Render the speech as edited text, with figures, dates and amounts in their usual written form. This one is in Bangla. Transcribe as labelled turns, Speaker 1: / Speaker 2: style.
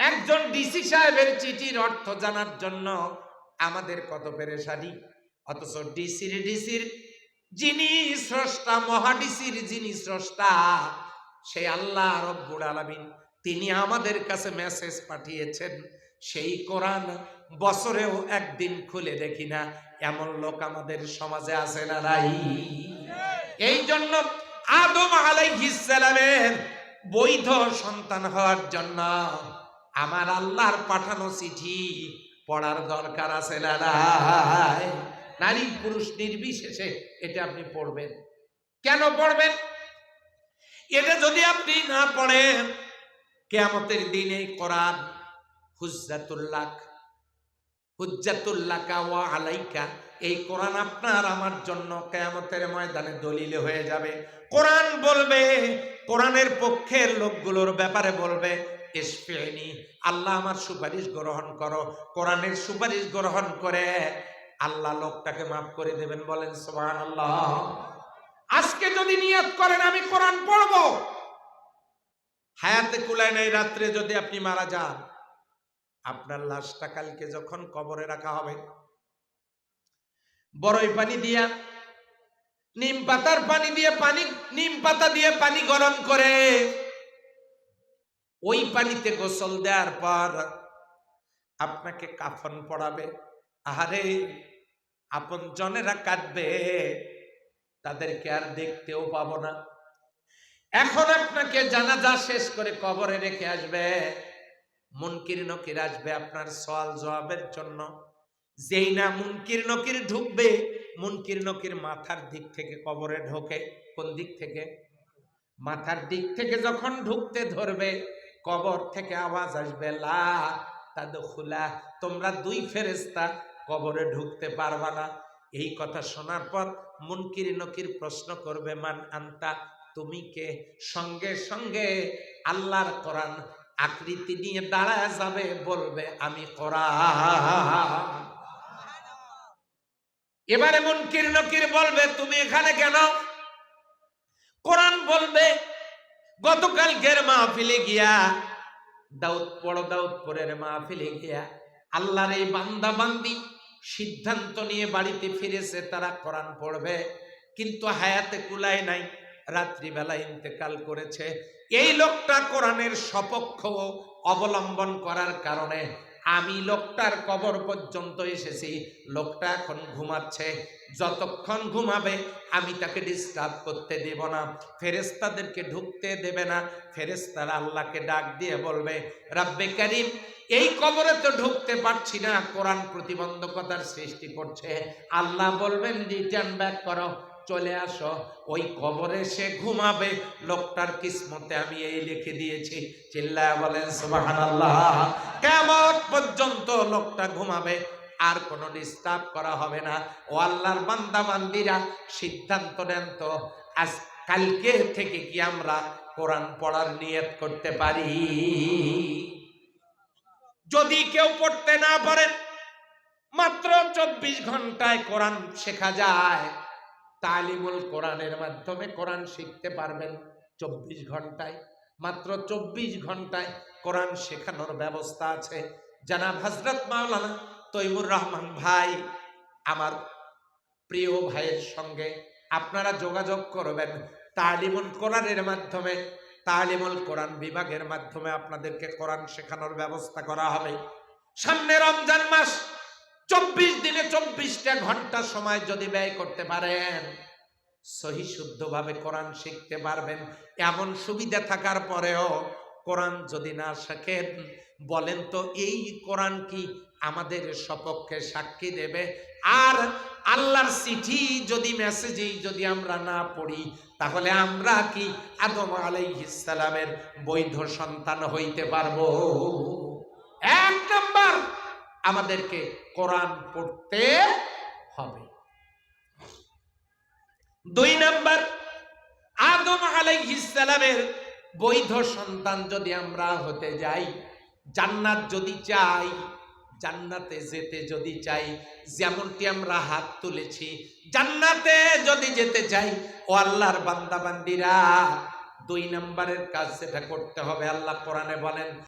Speaker 1: একজন ডিসি সাহেবের চিঠির অর্থ জানার জন্য আমাদের কত পেরেশানি, অথচ ডিসির যিনি স্রষ্টা, মহাডিসির যিনি স্রষ্টা, সেই আল্লাহ রব্বুল আলামিন, তিনি আমাদের কাছে মেসেজ পাঠিয়েছেন। সেই কোরআন বছরেও একদিন খুলে দেখি না, এমন লোক আমাদের সমাজে আছে না নাই? এই জন্য আদম আলাইহিস সালামের বৈধ সন্তান হওয়ার জন্য আমার আল্লাহর পাঠানো চিঠি পড়ার দরকার আছে না নাই? নারী পুরুষ নির্বিশেষে এটা আপনি পড়বেন। কেন পড়বেন? এটা যদি আপনি না পড়েন, কিয়ামতের দিনে কোরআন হুজ্জাতুল্লাকা ওয়া আলাইকা, এই কোরআন আপনার আমার জন্য কিয়ামতের ময়দানে দলিল হয়ে যাবে। কোরআন বলবে, কোরআনের পক্ষের লোকগুলোর ব্যাপারে বলবে, ইশফিনি, আল্লাহ আমার সুপারিশ গ্রহণ করো। কোরআনের সুপারিশ গ্রহণ করে আল্লাহ লোকটাকে মাফ করে দেবেন। বলেন সুবহানাল্লাহ। আজকে যদি নিয়ত করেন আমি কোরআন পড়বো, হায়াতে কুলায় নাই, রাত্রে যদি আপনি মারা যান, আপনার লাশটা কালকে যখন কবরে রাখা হবে, বড়ই পানি দিয়া, নিম পাতার পানি দিয়ে, নিম পাতা দিয়ে পানি গরম করে ওই পানিতে গোসল দেওয়ার পর আপনাকে কাফন পড়াবে। আরে আপন জনেরা কাঁদবে, তাদেরকে আর দেখতেও পাবো না। এখন আপনাকে জানাজা শেষ করে কবরে রেখে আসবে, মুনকির নকির আসবে আপনার সওয়াল জবাবের জন্য। যেই না মুনকির নকির ঢুকবে, মুনকির নকির মাথার দিক থেকে কবরে ঢোকে। কোন দিক থেকে? মাথার দিক থেকে যখন ঢুকতে ধরবে, কবর থেকে আওয়াজ আসবে, লা তাদখুলা, তোমরা দুই ফেরেশতা কবরে ঢুকতে পারবা না। এই কথা শোনার পর মুনকির নকির প্রশ্ন করবে, মান আনতা, তুমি কে? সঙ্গে সঙ্গে আল্লাহর কোরআন আকৃতি নিয়ে দাঁড়ায় যাবে, বলবে আমি কোরআন। এবারে মুনকির নকির বলবে, তুমি এখানে কেন? কোরআন বলবে, গতকালকের মাহফিলে গিয়া, দাউদপুরের মাহফিলে গিয়া আল্লাহর এই বান্দা বান্দি সিদ্ধান্ত নিয়ে বাড়িতে ফিরেছে, তারা কোরআন পড়বে, কিন্তু হায়াতে কুলায় নাই, রাত্রিবেলা ইন্তেকাল করেছে। এই লোকটা কোরআনের সপক্ষ অবলম্বন করার কারণে আমি লোকটার কবর পর্যন্ত এসেছি। লোকটা এখন ঘুমাচ্ছে, যতক্ষণ ঘুমাবে আমি তাকে ডিস্টার্ব করতে দেব না, ফেরেশতাদেরকে ঢুকতে দেবে না। ফেরেশতারা আল্লাহকে ডাক দিয়ে বলবে, রাব্বে কারীম, এই কবরে তো ঢুকতে পারছি না, কোরআন প্রতিবন্ধকতার সৃষ্টি করছে। আল্লাহ বলবেন, রিটার্ন ব্যাক করো, চলে আসো, ওই কবরে সে ঘুমাবে, লোকটার কিসমতে আমি এই লিখে দিয়েছি। চিল্লায়া বলেন সুবহানাল্লাহ। কিয়ামত পর্যন্ত লোকটা ঘুমাবে, আর কোনো ডিস্টার্ব করা হবে না। ও আল্লাহর বান্দা বান্দিরা, সিদ্ধান্ত নেন তো, আজ কালকে থেকে কি আমরা কোরআন পড়ার নিয়ত করতে পারি? যদি কেউ পড়তে না পারেন, মাত্র 24 ঘন্টায় কোরআন শেখা যায়। তালিমুল কোরআনের মাধ্যমে কোরআন শিখতে পারবেন 24 ঘন্টায়। মাত্র 24 ঘন্টায় কোরআন শেখানোর ব্যবস্থা আছে। জনাব হযরত মাওলানা তৈমুর রহমান ভাই, আমার প্রিয় ভাইয়ের সঙ্গে আপনারা যোগাযোগ করবেন। তালিমুল কোরআনের মাধ্যমে, তালিমুল কোরআন বিভাগের মাধ্যমে আপনাদেরকে কোরআন শেখানোর ব্যবস্থা করা হবে। সামনে রমজান মাস, 24 দিনে 24টা ঘন্টা সময় যদি ব্যয় করতে পারেন, সহি শুদ্ধভাবে কোরআন শিখতে পারবেন। এমন সুবিধা থাকার পরেও কোরআন যদি না শেখেন, বলেন তো এই কোরআন কি আমাদের সপক্ষে সাক্ষী দেবে? আর আল্লাহর চিঠি যদি, মেসেজেই যদি আমরা না পড়ি, তাহলে আমরা কি আদম আলাইহিস সালামের বৈধ সন্তান হইতে পারবো? এক নাম্বার, আমাদেরকে কোরআন পড়তে হবে। 2 নাম্বার, আদম আলাইহিস সালামের বৈধ সন্তান যদি আমরা হতে যাই, জান্নাত যদি চাই, জান্নাতে যেতে যদি চাই, যেমনটি আমরা হাত তুলেছি, জান্নাতে যদি যেতে চাই, ও আল্লাহর বান্দা বান্দিরা, 2 নম্বরের কাজ সেটা করতে হবে। আল্লাহ কোরআনে বলেন,